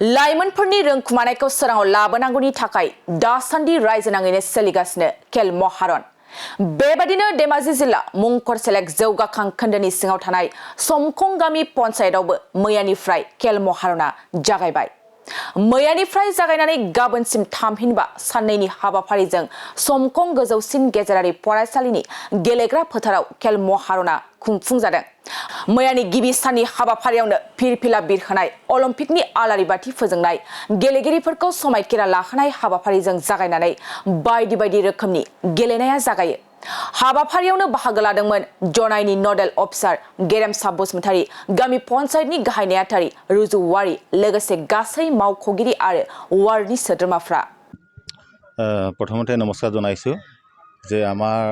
लाइमोनफोरनि रोंखुमानायखौ सोराङाव लाबोनांगौनि थाखाय दासान्दि रायजो नाङैनो सोलिगासिनो खेल महारन। बेबादिनो धेमाजि जिल्ला मुंखर सेलेक्ट जौगाखां खोन्दोनि सिङाव थानाय समखं गामि पन्चायतआवबो मैयानिफ्राय खेल महारना जागायबाय। मैयानिफ्राय जागायनानै गाबोनसिम थामहिनबा साननैनि हाबाफारिजों समखं गोजौसिन गेजेरारि फरायसालिनि गेलेग्रा फोथाराव खेल महारना खुंफुंजादों। मैयानि गिबि साननि हाबाफारियावनो फिरफिला बिरहोनाय, अलिम्पिकनि आलारि बाथि फोजोंनाय, गेलेगिरिफोरखौ समायखिरा लाहोनाय हाबाफारिजों जागायनानै बायदि बायदि रोखोमनि गेलेनाया जागायो। हाबाफारियावनो बाहागो लादोंमोन जनायनि नडेल अफिसार गेरेमसा बसुमतारी, गामि पन्चायतनि गाहाय नेहाथारि रुजु वारी, लोगोसे गासै मावख'गिरि आरो वार्डनि सोद्रोमाफ्रा। प्रथमते नमस्कार जनाइছো जे आमार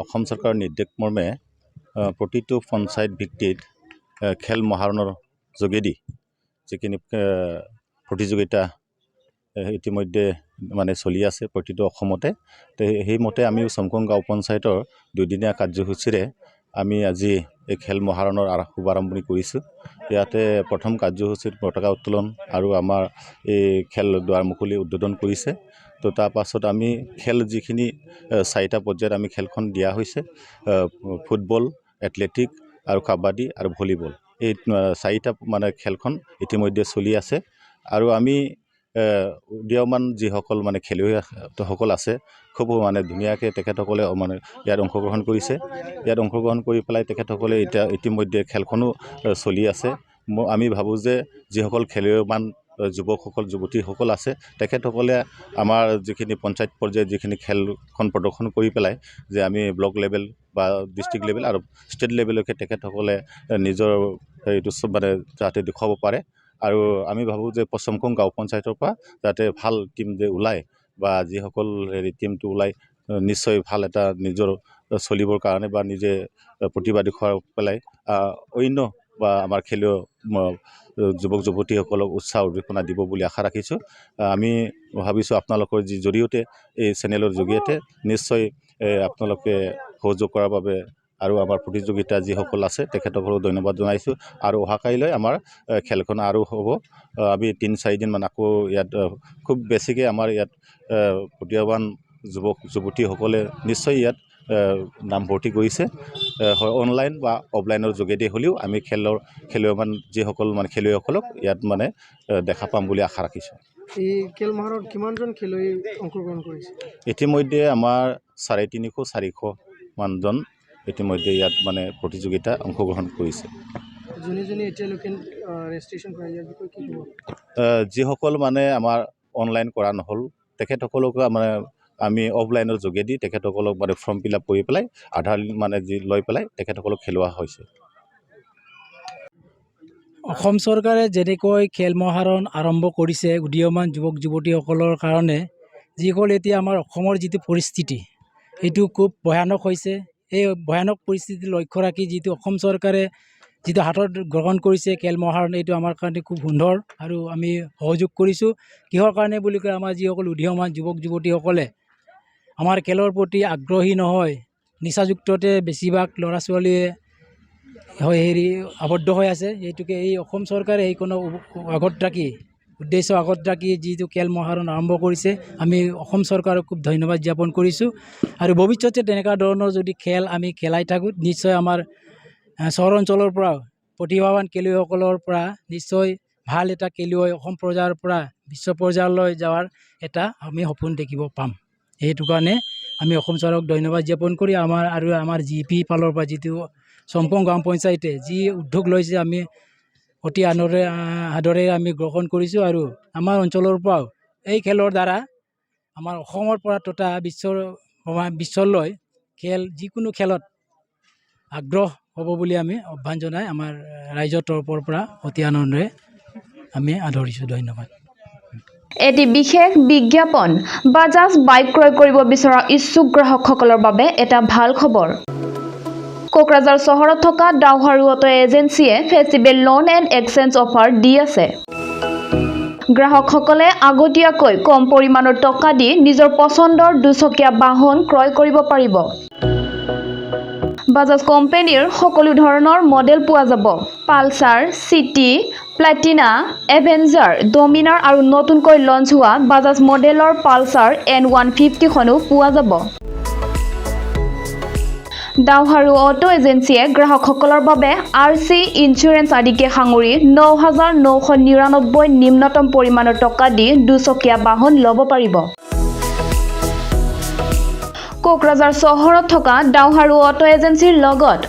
অসম सरकार निर्देश मर्मे प्रतिटो पन्चायत भित्तित खेल महाৰণৰ যোগেদি যিখিনি প্ৰতিযোগিতা ইতিমধ্যে মানে চলি আছে প্ৰতিটো অসমতে। সেইমতে আমি সমকং গাঁও পঞ্চায়তৰ দুদিনীয়া কাৰ্যসূচীৰে আমি আজি এই খেল মহাৰণৰ শুভাৰম্ভণি কৰিছোঁ। ইয়াতে প্ৰথম কাৰ্যসূচীত পতাকা উত্তোলন আৰু আমাৰ এই খেল দুৱাৰ মুকলি উদ্বোধন কৰিছে। তো তাৰ পাছত আমি খেল যিখিনি চাৰিটা পৰ্যায়ত আমি খেলখন দিয়া হৈছে, ফুটবল, এথলেটিক আৰু কাবাডী আৰু ভলীবল। এই চাৰিটা মানে খেলখন ইতিমধ্যে চলি আছে। আৰু আমি উদীয়মান যিসকল মানে খেলুৱৈসকল আছে, খুব মানে ধুনীয়াকৈ তেখেতসকলে মানে ইয়াত অংশগ্ৰহণ কৰিছে। ইয়াত অংশগ্ৰহণ কৰি পেলাই তেখেতসকলে ইতিমধ্যে খেলখনো চলি আছে। আমি ভাবোঁ যে যিসকল খেলুৱৈমান যুৱকসকল যুৱতীসকল আছে, তেখেতসকলে আমাৰ যিখিনি পঞ্চায়ত পৰ্যায়ত যিখিনি খেলখন প্ৰদৰ্শন কৰি পেলাই যে আমি ব্লক লেভেল বা ডিষ্ট্ৰিক্ট লেভেল আৰু ষ্টেট লেভেললৈকে তেখেতসকলে নিজৰ এইটো মানে যাতে দেখুৱাব পাৰে। আৰু আমি ভাবোঁ যে সমকং গাঁও পঞ্চায়তৰ পৰা যাতে ভাল টিম যে ওলায় বা যিসকল টিমটো ওলায় নিশ্চয় ভাল এটা নিজৰ চলিবৰ কাৰণে বা নিজে প্ৰতিভা দেখুৱাই পেলাই অন্য বা আমাৰ খেলুৱৈ যুৱক যুৱতীসকলক উৎসাহ উদ্দীপনা দিব বুলি আশা ৰাখিছোঁ। আমি ভাবিছোঁ আপোনালোকৰ জৰিয়তে এই চেনেলৰ জৰিয়তে নিশ্চয় আপোনালোকে সহযোগ কৰাৰ বাবে আৰু আমাৰ প্ৰতিযোগিতা যিসকল আছে তেখেতসকলক ধন্যবাদ জনাইছোঁ। আৰু অহাকাইলৈ আমাৰ খেলখন আৰু হ'ব। আমি ৩-৪ দিনমান আকৌ ইয়াত খুব বেছিকৈ আমাৰ ইয়াত উদীয়মান যুৱক যুৱতীসকলে নিশ্চয় ইয়াত নামভৰ্তি কৰিছে। অনলাইন বা অফলাইনৰ যোগেদি হ'লেও আমি খেলুৱৈমান যিসকল মানে খেলুৱৈসকলক ইয়াত মানে দেখা পাম বুলি আশা ৰাখিছোঁ। এই খেল মহাৰণত কিমানজন খেলুৱৈ অংশগ্ৰহণ কৰিছে? ইতিমধ্যে আমাৰ 350-400 মানজন ইতিমধ্যে ইয়াত মানে প্ৰতিযোগিতা অংশগ্ৰহণ কৰিছে। যিসকল মানে আমাৰ অনলাইন কৰা নহ'ল তেখেতসকলক মানে আমি অফলাইনৰ যোগেদি তেখেতসকলক মানে ফৰ্ম ফিল আপ কৰি পেলাই আধাৰ মানে লৈ পেলাই তেখেতসকলক খেলোৱা হৈছে। অসম চৰকাৰে যেনেকৈ খেল মহাৰণ আৰম্ভ কৰিছে উদীয়মান যুৱক যুৱতীসকলৰ কাৰণে, যিসকল এতিয়া আমাৰ অসমৰ যিটো পৰিস্থিতি এইটো খুব ভয়ানক হৈছে। এই ভয়ানক পৰিস্থিতি লক্ষ্য ৰাখি যিটো অসম চৰকাৰে যিটো হাতত গ্ৰহণ কৰিছে খেল মহাৰণ, এইটো আমাৰ কাৰণে খুব সুন্দৰ আৰু আমি সহযোগ কৰিছোঁ। কিহৰ কাৰণে বুলি কয়, আমাৰ যিসকল উদীয়মান যুৱক যুৱতীসকলে আমাৰ খেলৰ প্ৰতি আগ্ৰহী নহয়, নিচাযুক্ততে বেছিভাগ ল'ৰা ছোৱালীয়ে আবদ্ধ হৈ আছে। এইটোকে এই অসম চৰকাৰে এইকোনো উদ্দেশ্য আগত ৰাখি যিটো খেল মহাৰণ আৰম্ভ কৰিছে, আমি অসম চৰকাৰক খুব ধন্যবাদ জ্ঞাপন কৰিছোঁ। আৰু ভৱিষ্যতে তেনেকুৱা ধৰণৰ যদি খেল আমি খেলাই থাকোঁ, নিশ্চয় আমাৰ চহৰ অঞ্চলৰ পৰা প্ৰতিভাৱান খেলুৱৈসকলৰ পৰা নিশ্চয় ভাল এটা খেলুৱৈ অসম পৰ্যায়ৰ পৰা বিশ্ব পৰ্যায়লৈ যোৱাৰ এটা আমি সপোন দেখিব পাম। সেইটো কাৰণে আমি অসম চৰকাৰক ধন্যবাদ জ্ঞাপন কৰি আমাৰ GP ফালৰ পৰা যিটো সমকং গাঁও পঞ্চায়তে যি উদ্যোগ লৈছে আমি অতি আদৰে আমি গ্ৰহণ কৰিছোঁ। আৰু আমাৰ অঞ্চলৰ পৰাও এই খেলৰ দ্বাৰা আমাৰ অসমৰ পৰা তথা বিশ্বলৈ খেল যিকোনো খেলত আগ্ৰহ হ'ব বুলি আমি আহ্বান জনাই আমাৰ ৰাইজৰ তৰফৰ পৰা অতি আনন্দৰে আমি আদৰিছোঁ। ধন্যবাদ। এটি বিশেষ বিজ্ঞাপন। বাজাজ বাইক ক্ৰয় কৰিব বিচৰা ইচ্ছুক গ্ৰাহকসকলৰ বাবে এটা ভাল খবৰ। কোকৰাঝাৰ চহৰত থকা ডাউহাৰু অটো এজেন্সিয়ে festival loan and exchange offer দি আছে। গ্ৰাহকসকলে আগতীয়াকৈ কম পৰিমাণৰ টকা দি নিজৰ পচন্দৰ দুচকীয়া বাহন ক্ৰয় কৰিব পাৰিব। বাজাজ কোম্পানীৰ সকলো ধৰণৰ মডেল পোৱা যাব। পালচাৰ, সিটি, প্লাটিনা, এভেঞ্জাৰ, ডমিনাৰ আৰু নতুনকৈ লঞ্চ হোৱা বাজাজ মডেলৰ পালচাৰ N150খনো পোৱা যাব। ডাউহাৰু অটো এজেন্সিয়ে গ্ৰাহকসকলৰ বাবে RC ইঞ্চুৰেঞ্চ আদিকে সাঙুৰি 9,999 নিম্নতম পৰিমাণৰ টকা দি দুচকীয়া বাহন ল'ব পাৰিব। কোকৰাঝাৰ চহৰত থকা ডাউহাৰু অটো এজেন্সিৰ লগত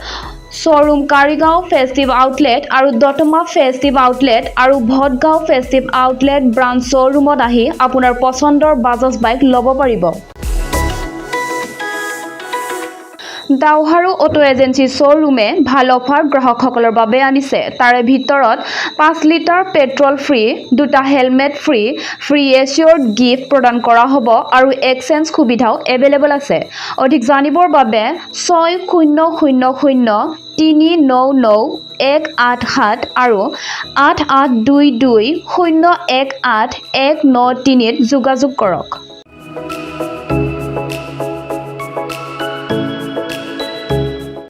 শ্বৰুম কাৰিগাঁও ফেষ্টিভ আউটলেট আৰু দতমা ফেষ্টিভ আউটলেট আৰু ভটগাঁও ফেষ্টিভ আউটলেট ব্ৰাঞ্চ শ্বৰুমত আহি আপোনাৰ পচন্দৰ বাজাজ বাইক ল'ব পাৰিব। ডাউহাৰু অটো এজেন্সি শ্বৰুমে ভাল অফাৰ গ্ৰাহকসকলৰ বাবে আনিছে। তাৰে ভিতৰত 5 লিটাৰ পেট্ৰল ফ্ৰী, 2টা হেলমেট ফ্ৰী, ফ্ৰী এচিয়ৰ্ড গিফ্ট প্ৰদান কৰা হ'ব আৰু এক্সচেঞ্জ সুবিধাও এভেইলেবল আছে। অধিক জানিবৰ বাবে 6000-399-187 আৰু 8822-018-193 যোগাযোগ কৰক।